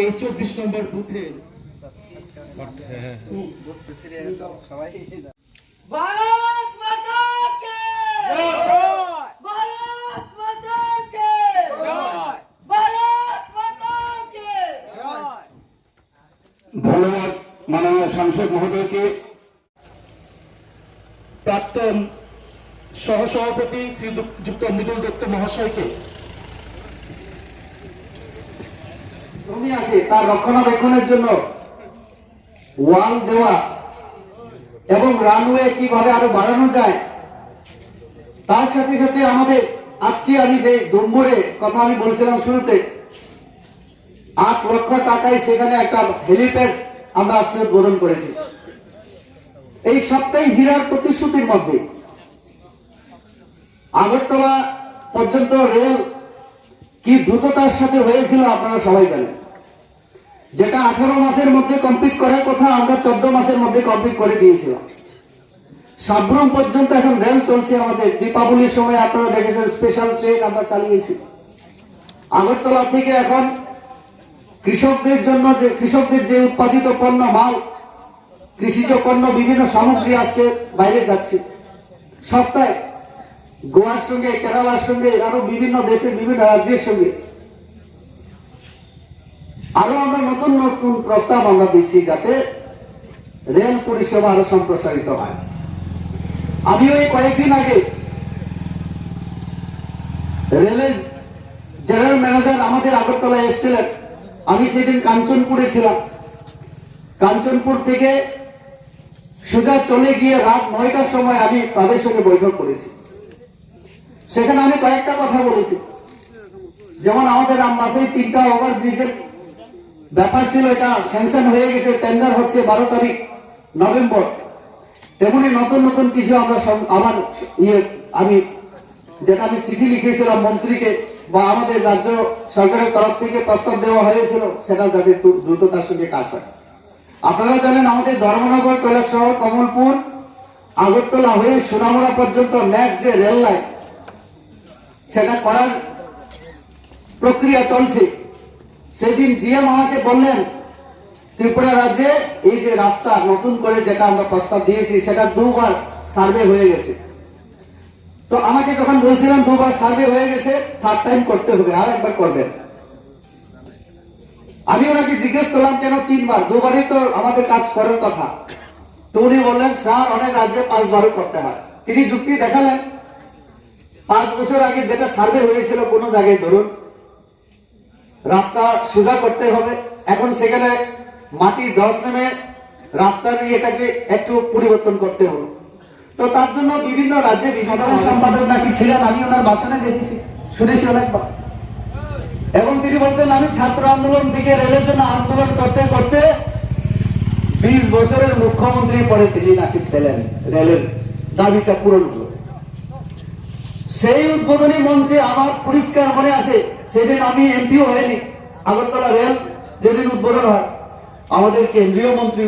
এই 24 নম্বর বুথে भारत माता के भारत माता के भारत माता के ধন্যবাদ মাননীয় সাংসদ মহোদয়কে। প্রাক্তন সহসভাপতি শ্রীযুক্ত মৃদুল দত্ত মহাশয়কে জমি আছে তার রক্ষণাবেক্ষণের জন্য ওয়াল দেওয়া এবং রানওয়ে কিভাবে আরো বাড়ানো যায়, তার সাথে সাথে আমাদের আজকে আমি যে ডুম্বুরে কথা আমি বলছিলাম শুরুতে, 8 লক্ষ টাকায় সেখানে একটা হেলিপ্যাড আমরা আজকে উদ্বোধন করেছি। এই সবটাই হীরার প্রতিশ্রুতির মধ্যে। আগরতলা পর্যন্ত রেল কি দ্রুততার সাথে হয়েছিল আপনারা সবাই জানেন। যেটা 18 মাসের মধ্যে কমপ্লিট করার কথা আমরা 14 মাসের মধ্যে কমপ্লিট করে দিয়েছিলাম। সাবরুম পর্যন্ত এখন রেল চলছে আমাদের। দীপাবলির সময় আপনারা দেখেছেন স্পেশাল ট্রেন আমরা চালিয়েছি। আগরতলা থেকে এখন কৃষকদের জন্য যে কৃষকদের যে উৎপাদিত পণ্য মাল, কৃষিজ পণ্য বিভিন্ন সামগ্রী আজকে বাইরে যাচ্ছে সস্তায়, গোয়ার সঙ্গে, কেরালার সঙ্গে, আরো বিভিন্ন দেশের বিভিন্ন রাজ্যের সঙ্গে। আরো আমরা নতুন নতুন প্রস্তাব আমরা দিচ্ছি যাতে রেল পরিষেবা আরো সম্প্রসারিত হয়। আমিও এই কয়েকদিন আগে রেলের জেনারেল ম্যানেজার আমাদের আগরতলায় এসেছিলেন। আমি সেদিন কাঞ্চনপুরে ছিলাম। কাঞ্চনপুর থেকে সোজা চলে গিয়ে রাত 9টার সময় আমি তাদের সঙ্গে বৈঠক করেছি। সেখানে আমি কয়েকটা কথা বলেছি। যেমন আমাদের রামবাসায় 3টা ওভারব্রিজের ব্যাপার ছিল, এটা স্যাংশন হয়ে গেছে, টেন্ডার হচ্ছে 12 তারিখ নভেম্বর। তেমনি নতুন নতুন কিছু আমরা আমার আমি যেটা আমি চিঠি লিখেছিলাম মন্ত্রীকে বা আমাদের রাজ্য সরকারের তরফ থেকে প্রস্তাব দেওয়া হয়েছিল, সেটা যাতে দ্রুততার সঙ্গে কাজ হয়। আপনারা জানেন আমাদের ধর্মনগর, কৈলাসহর, কমলপুর, আগরতলা হয়ে সোনামুড়া পর্যন্ত নেক্সট যে রেল লাইন সেটা করার প্রক্রিয়া চলছে। সেদিন জিএম আমাকে বললেন ত্রিপুরা রাজ্যে এই যে রাস্তা নতুন করে যেটা আমরা প্রস্তাব দিয়েছি সেটা 2বার সার্ভে হয়ে গেছে। তো আমাকে যখন বলছিলাম 2বার সার্ভে হয়ে গেছে, 3rd টাইম করতে হবে, আর একবার করবেন। আমি ওনাকে জিজ্ঞেস করলাম কেন 3বার? 2বারই তো আমাদের কাজ করার কথা। তো উনি বললেন স্যার অনেক রাজ্যে 5বারও করতে হয়। তিনি যুক্তি দেখালেন 5 বছর আগে যেটা সার্ভে হয়েছিল কোনো জায়গায় ধরুন রাস্তা সোজা করতে হবে, এখন সেখানে মাটি 10 নেমে রাস্তার এটাকে একটু পরিবর্তন করতে হবে। তো তার জন্য বিভিন্ন রাজ্যে বিভিন্ন সম্পাদক নাকি ছিলেন, আমি ওনার ভাষণে দেখেছি, শুনেছি অনেকবার। এবং তিনি বলতেন আমি ছাত্র আন্দোলন থেকে রেলের জন্য আন্দোলন করতে করতে 20 বছরের মুখ্যমন্ত্রী পরে তিনি নাকি পেলেন, রেলের দাবিটা পূরণ হলো। সেই উদ্বোধনী মঞ্চে আমার পরিষ্কার মনে আছে, সেদিন আমি এমপিও হয়নি, আগরতলা রেল যেদিন উদ্বোধন হয় আমাদের কেন্দ্রীয় মন্ত্রী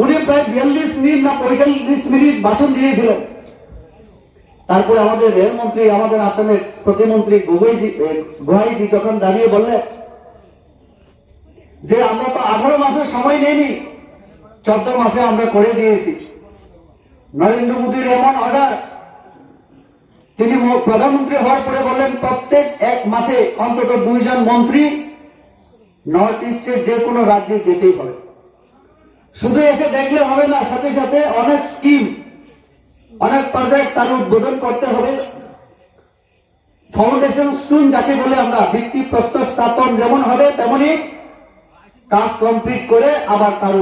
উনি প্রায় 42 মিনিট না 45 মিনিট ভাষণ দিয়েছিলেন। তারপরে আমাদের রেলমন্ত্রী, আমাদের আসামের প্রতিমন্ত্রী গোহাইজি যখন দাঁড়িয়ে বললেন যে আমরা তো 18 মাসের সময় নেইনি, 14 মাসে আমরা করে দিয়েছি। নরেন্দ্র মোদীর এমন অর্ডার, তিনি প্রধানমন্ত্রী হওয়ার পরে বললেন প্রত্যেক 1 মাসে অন্তত 2 জন মন্ত্রী নর্থ ইস্টের যে কোনো রাজ্যে যেতেই হবে। শুধু এসে দেখলে হবে না, সাথে সাথে অনেক স্কিম, অনেক প্রজেক্ট তার উদ্বোধন করতে হবে। ফাউন্ডেশন স্টোন যাকে বলে আমরা, ভিত্তি প্রস্তর স্থাপন যেমন হবে তেমনি কাজ কমপ্লিট করে আবার তার